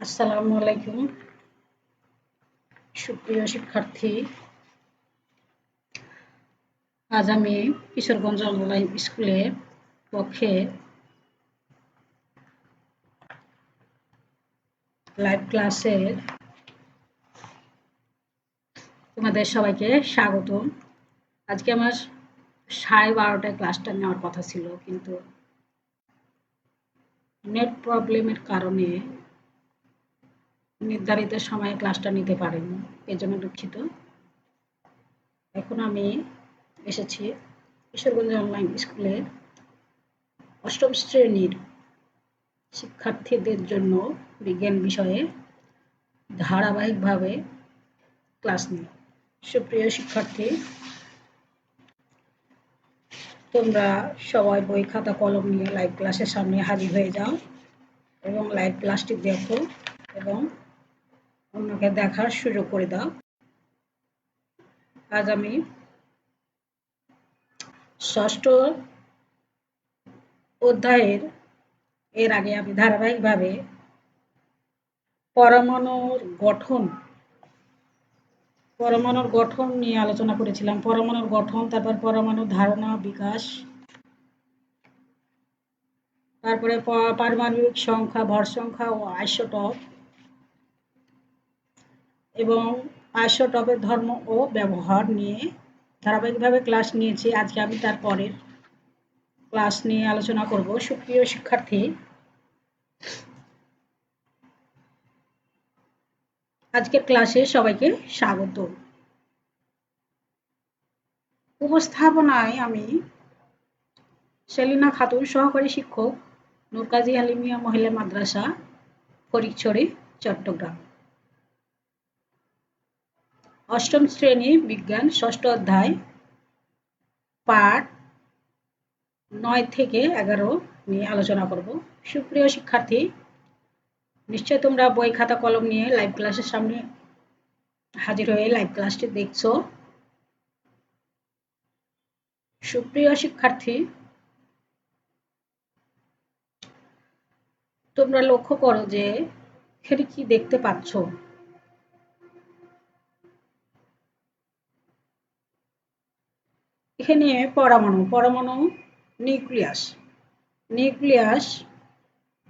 আসসালামু আলাইকুম সুপ্রিয় শিক্ষার্থী। আজ আমি কিশোরগঞ্জ অনলাইন স্কুলের পক্ষে লাইভ ক্লাসে তোমাদের সবাইকে স্বাগত। আজকে আমার 12:30টায় ক্লাসটা নেওয়ার কথা ছিল, কিন্তু নেট প্রবলেমের কারণে নির্ধারিত সময়ে ক্লাসটা নিতে পারিনি, এজন্য দুঃখিত। এখন আমি এসেছি কিশোরগঞ্জ অনলাইন স্কুলের 8ম শ্রেণীর শিক্ষার্থীদের জন্য বিজ্ঞান বিষয়ে ধারাবাহিকভাবে ক্লাস নিই। সুপ্রিয় শিক্ষার্থী, তোমরা সবাই বই খাতা কলম নিয়ে লাইভ ক্লাসের সামনে হাজির হয়ে যাও এবং লাইভ ক্লাসটি দেখো এবং অন্যকে দেখার সুযোগ করে দাও। আজ আমি 6ষ্ঠ অধ্যায়ের এর আগে আমি ধারাবাহিকভাবে পরমাণুর গঠন নিয়ে আলোচনা করেছিলাম। পরমাণুর গঠন, তারপর পরমাণুর ধারণা বিকাশ, তারপরে পারমাণবিক সংখ্যা, ভর সংখ্যা ও আইসোটপ এবং আইসোটপের ধর্ম ও ব্যবহার নিয়ে ধারাবাহিকভাবে ক্লাস নিয়েছি। আজকে আমি তার পরের ক্লাস নিয়ে আলোচনা করব। সুপ্রিয় শিক্ষার্থী, আজকের ক্লাসে সবাইকে স্বাগত। উপস্থাপনায় আমি সেলিনা খাতুন, সহকারী শিক্ষক, নূর কাজী হালিমিয়া মহিলা মাদ্রাসা, ফটিকছড়ি, চট্টগ্রাম। 8ম শ্রেণী বিজ্ঞান 6ষ্ঠ অধ্যায় পাঠ 9 থেকে 11 নিয়ে আলোচনা করব। সুপ্রিয় শিক্ষার্থী, নিশ্চয় তোমরা বই খাতা কলম নিয়ে লাইভ ক্লাসের সামনে হাজির হয়ে লাইভ ক্লাসটি দেখছো। সুপ্রিয় শিক্ষার্থী, তোমরা লক্ষ্য করো যে এখানে কি দেখতে পাচ্ছ। এখানে পরমাণু নিউক্লিয়াস,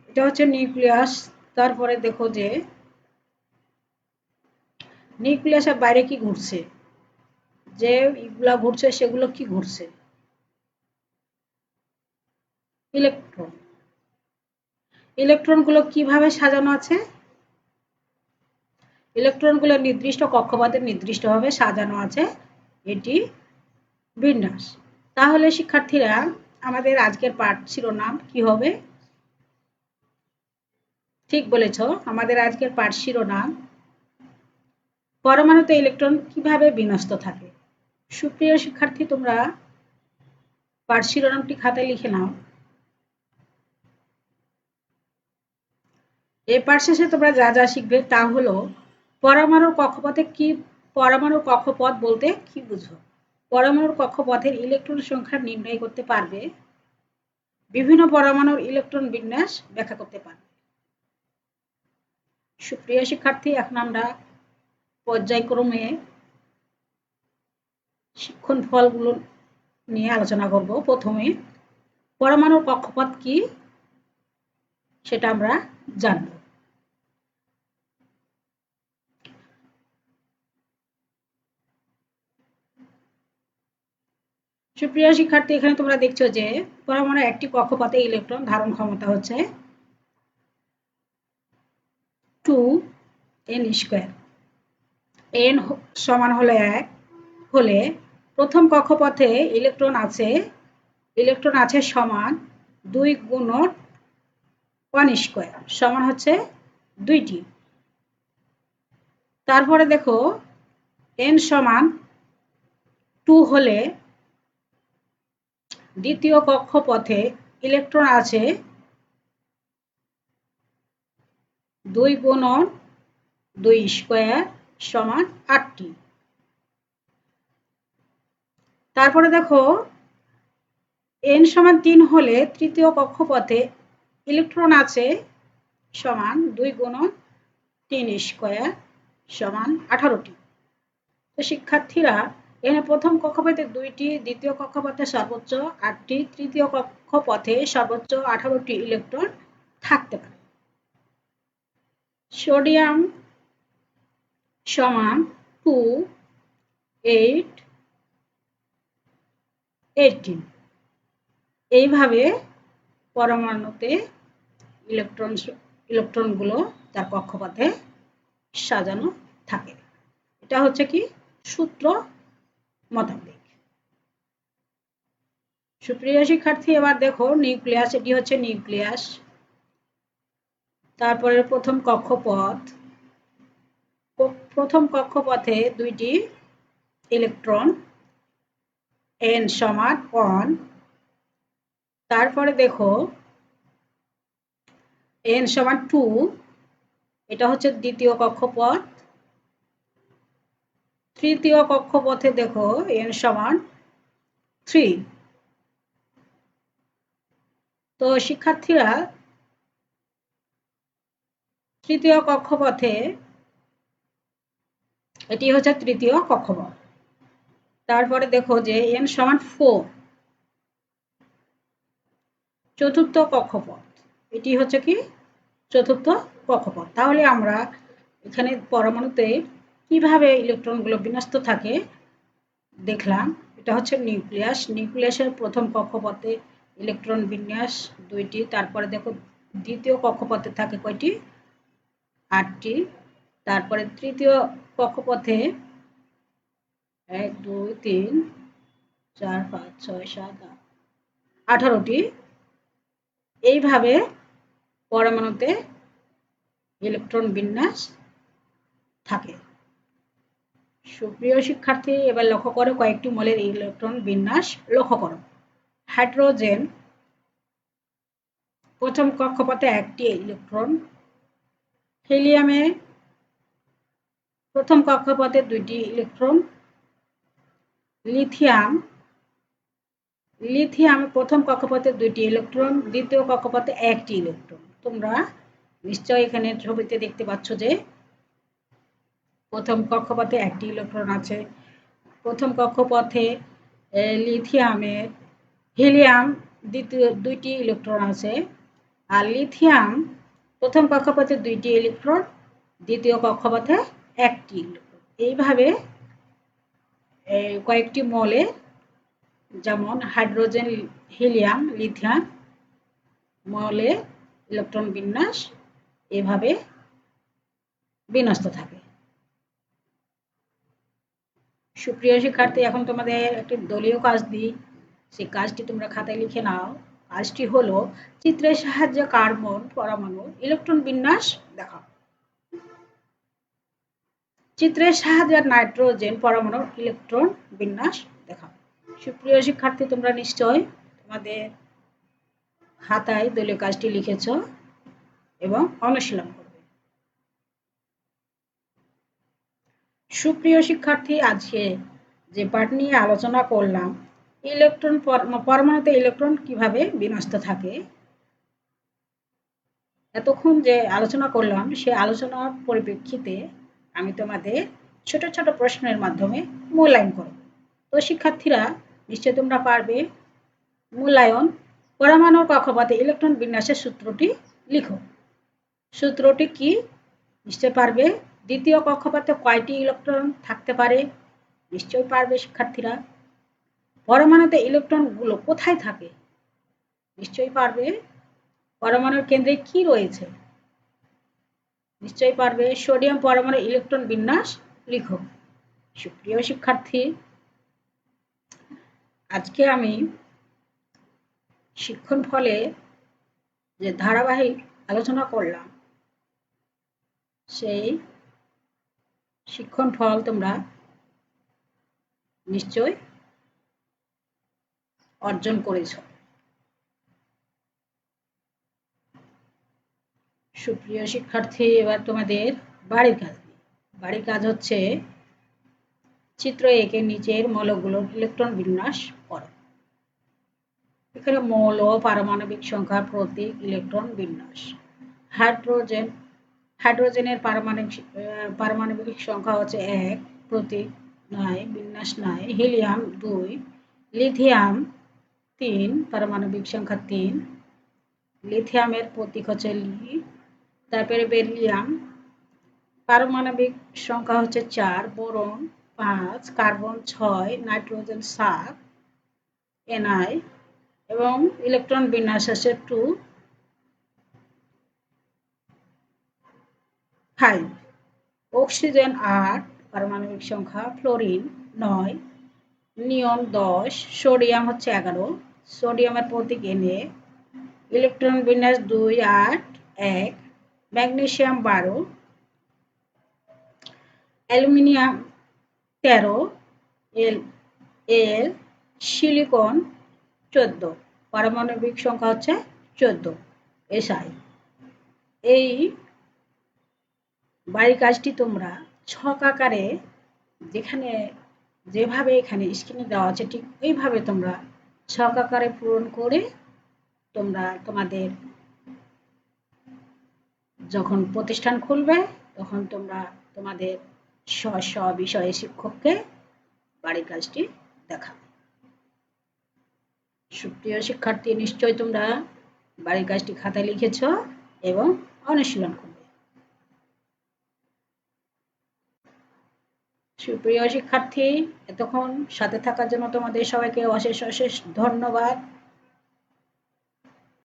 এটা হচ্ছে নিউক্লিয়াস। তারপরে দেখো যে নিউক্লিয়াসের বাইরে কি ঘুরছে, যে এগুলা ঘুরছে সেগুলো কি ঘুরছে? ইলেকট্রনগুলো কিভাবে সাজানো আছে? ইলেকট্রনগুলো নির্দিষ্ট কক্ষপথে নির্দিষ্টভাবে সাজানো আছে, এটি বিন্যাস। তাহলে শিক্ষার্থীরা, আমাদের আজকের পাঠ শিরোনাম কি হবে? ঠিক বলেছ, আমাদের আজকের পাঠ শিরোনাম পরমাণুতে ইলেকট্রন কিভাবে বিন্যস্ত থাকে। সুপ্রিয় শিক্ষার্থী, তোমরা পাঠ শিরোনামটি খাতায় লিখে নাও। এই পাঠ শেষে তোমরা যা যা শিখবে তা হলো পরমাণুর কক্ষপথ বলতে কি বুঝো, পরমাণুর কক্ষপথের ইলেকট্রন সংখ্যা নির্ণয় করতে পারবে, বিভিন্ন পরমাণুর ইলেকট্রন বিন্যাস ব্যাখ্যা করতে পারবে। সুপ্রিয় শিক্ষার্থী, এখন আমরা পর্যায়ক্রমে শিক্ষণ ফলগুলো নিয়ে আলোচনা করব। প্রথমে পরমাণুর কক্ষপথ কি সেটা আমরা জানব। সুপ্রিয় শিক্ষার্থী, এখানে তোমরা দেখছো যে পরমাণুর একটি কক্ষপথে ইলেকট্রন ধারণ ক্ষমতা হচ্ছে 2n²। n সমান হলো 1 হলে প্রথম কক্ষপথে ইলেকট্রন আছে সমান 2 গুণন 1² সমান হচ্ছে 2টি। তারপরে দেখো n সমান 2 হলে দ্বিতীয় কক্ষপথে ইলেকট্রন আছে 2 গুণন 2² সমান 8টি। তারপরে দেখো n সমান 3 হলে তৃতীয় কক্ষপথে ইলেকট্রন আছে সমান 2 গুণন 3 স্কয়ার সমান 18টি। তো শিক্ষার্থীরা এখানে প্রথম কক্ষপথে 2টি, দ্বিতীয় কক্ষপথে সর্বোচ্চ 8টি, তৃতীয় কক্ষপথে সর্বোচ্চ 18টি ইলেকট্রন থাকতে পারে। সোডিয়াম সমান 2, 8, 18। এইভাবে পরমাণুতে ইলেকট্রনগুলো তার কক্ষপথে সাজানো থাকে। এটা হচ্ছে কি সূত্র মোতাবেক। সুপ্রিয় শিক্ষার্থী, এবার দেখো নিউক্লিয়াস। এটি হচ্ছে নিউক্লিয়াস। তারপরে প্রথম কক্ষপথ। প্রথম কক্ষপথে 2টি ইলেকট্রন, n সমান 1। তারপরে দেখো n সমান 2, এটা হচ্ছে দ্বিতীয় কক্ষপথ। তৃতীয় কক্ষপথে দেখো n সমান 3। তো শিক্ষার্থীরা তৃতীয় কক্ষপথে, এটি হচ্ছে তৃতীয় কক্ষপথ। তারপরে দেখো যে n সমান 4, চতুর্থ কক্ষপথ। এটি হচ্ছে কি চতুর্থ কক্ষপথ। তাহলে আমরা এখানে পরমাণুতে কিভাবে ইলেকট্রনগুলো বিন্যস্ত থাকে দেখলাম। এটা হচ্ছে নিউক্লিয়াস। নিউক্লিয়াসের প্রথম কক্ষপথে ইলেকট্রন বিন্যাস 2টি। তারপরে দেখো দ্বিতীয় কক্ষপথে থাকে কয়টি? 8টি। তারপরে তৃতীয় কক্ষপথে 1, 2, 3, 4, 5, 6, 7, 8, 18টি। এইভাবে পরমাণুতে ইলেকট্রন বিন্যাস থাকে। সুপ্রিয় শিক্ষার্থী, এবার লক্ষ্য করো কয়েকটি মৌলের ইলেকট্রন বিন্যাস লক্ষ্য করো। হাইড্রোজেন প্রথম কক্ষপথে 1টি ইলেকট্রন। হিলিয়ামে প্রথম কক্ষপথে 2টি ইলেকট্রন। লিথিয়াম প্রথম কক্ষপথে 2টি ইলেকট্রন, দ্বিতীয় কক্ষপথে 1টি ইলেকট্রন। তোমরা নিশ্চয়ই এখানে ছবিতে দেখতে পাচ্ছ যে প্রথম কক্ষপথে 1টি ইলেকট্রন আছে। প্রথম কক্ষপথে হিলিয়াম দ্বিতীয় 2টি ইলেকট্রন আছে। আর লিথিয়াম প্রথম কক্ষপথে 2টি ইলেকট্রন, দ্বিতীয় কক্ষপথে 1টি ইলেকট্রন। এইভাবে কয়েকটি মৌলে, যেমন হাইড্রোজেন, হিলিয়াম, লিথিয়াম মৌলে ইলেকট্রন বিন্যাস এভাবে বিন্যস্ত থাকে। সুপ্রিয় শিক্ষার্থী, এখন তোমাদের একটি দলীয় কাজ দিই। সেই কাজটি তোমরা খাতায় লিখে নাও। কাজটি হলো চিত্রের সাহায্যে কার্বন পরমাণু ইলেকট্রন বিন্যাস দেখাও। চিত্রের সাহায্যে নাইট্রোজেন পরমাণুর ইলেকট্রন বিন্যাস দেখাও। সুপ্রিয় শিক্ষার্থী, তোমরা নিশ্চয় তোমাদের খাতায় দলীয় কাজটি লিখেছ এবং অনুশীলন করবে। সুপ্রিয় শিক্ষার্থী, আজকে যে পাঠ নিয়ে আলোচনা করলাম, ইলেকট্রন পরমাণুতে ইলেকট্রন কিভাবে বিন্যস্ত থাকে, এতক্ষণ যে আলোচনা করলাম সে আলোচনার পরিপ্রেক্ষিতে আমি তোমাদের ছোট ছোট প্রশ্নের মাধ্যমে মূল্যায়ন করব। তো শিক্ষার্থীরা নিশ্চয় তোমরা পারবে। মূল্যায়ন: পরমাণুর কক্ষপথে ইলেকট্রন বিন্যাসের সূত্রটি লিখো। সূত্রটি কি? নিশ্চয় পারবে। দ্বিতীয় কক্ষপথে কয়টি ইলেকট্রন থাকতে পারে? নিশ্চয় পারবে শিক্ষার্থীরা। পরমাণুতে ইলেকট্রনগুলো কোথায় থাকে? নিশ্চয়ই পারবে। পরমাণুর কেন্দ্রে কি রয়েছে? নিশ্চয়ই পারবে। সোডিয়াম পরমাণুর ইলেকট্রন বিন্যাস লিখো। সুপ্রিয় শিক্ষার্থী, আজকে আমি শিক্ষণফলে যে ধারাবাহিক আলোচনা করলাম, সেই শিক্ষণফল তোমরা নিশ্চয় অর্জন করেছ। সুপ্রিয় শিক্ষার্থী, এবার তোমাদের বাড়ির কাজ। বাড়ির কাজ হচ্ছে চিত্র একে নিচের মৌলগুলোর ইলেকট্রন বিন্যাস করো। এখানে মৌল, পারমাণবিক সংখ্যা, প্রতীক, ইলেকট্রন বিন্যাস। হাইড্রোজেনের পারমাণবিক সংখ্যা হচ্ছে 1, প্রতীক নাই, বিন্যাস নাই। হিলিয়াম 2, লিথিয়াম 3, পারমাণবিক সংখ্যা 3, লিথিয়ামের প্রতীক হচ্ছে লি। তারপরে বেরিলিয়াম, পারমাণবিক সংখ্যা হচ্ছে 4, বোরন 5, কার্বন 6, নাইট্রোজেন 7, Ni, এবং ইলেকট্রন বিন্যাস হচ্ছে 2, 5। অক্সিজেন 8, পারমাণবিক সংখ্যা। ফ্লোরিন 9, নিয়ন 10, সোডিয়াম হচ্ছে 11, সোডিয়ামের প্রতীক Na, ইলেকট্রন বিন্যাস 2, 8, 1। ম্যাগনেসিয়াম 12, অ্যালুমিনিয়াম 13, Al, সিলিকন 14, পারমাণবিক সংখ্যা হচ্ছে 14, Si। এই বাড়ির কাজটি তোমরা ছক আকারে যেভাবে এখানে স্ক্রিনে দেওয়া আছে ঠিক এইভাবে তোমরা ছক আকারে পূরণ করে তোমরা তোমাদের যখন প্রতিষ্ঠান খুলবে তখন তোমরা তোমাদের স্ব বিষয়ে শিক্ষককে বাড়ির কাজটি দেখাবে। সুপ্রিয় শিক্ষার্থী, নিশ্চয়ই তোমরা বাড়ির কাজটি খাতায় লিখেছ এবং অনুশীলন করবে। সুপ্রিয় শিক্ষার্থী, এতক্ষণ সাথে থাকার জন্য তোমাদের সবাইকে অশেষ অশেষ ধন্যবাদ।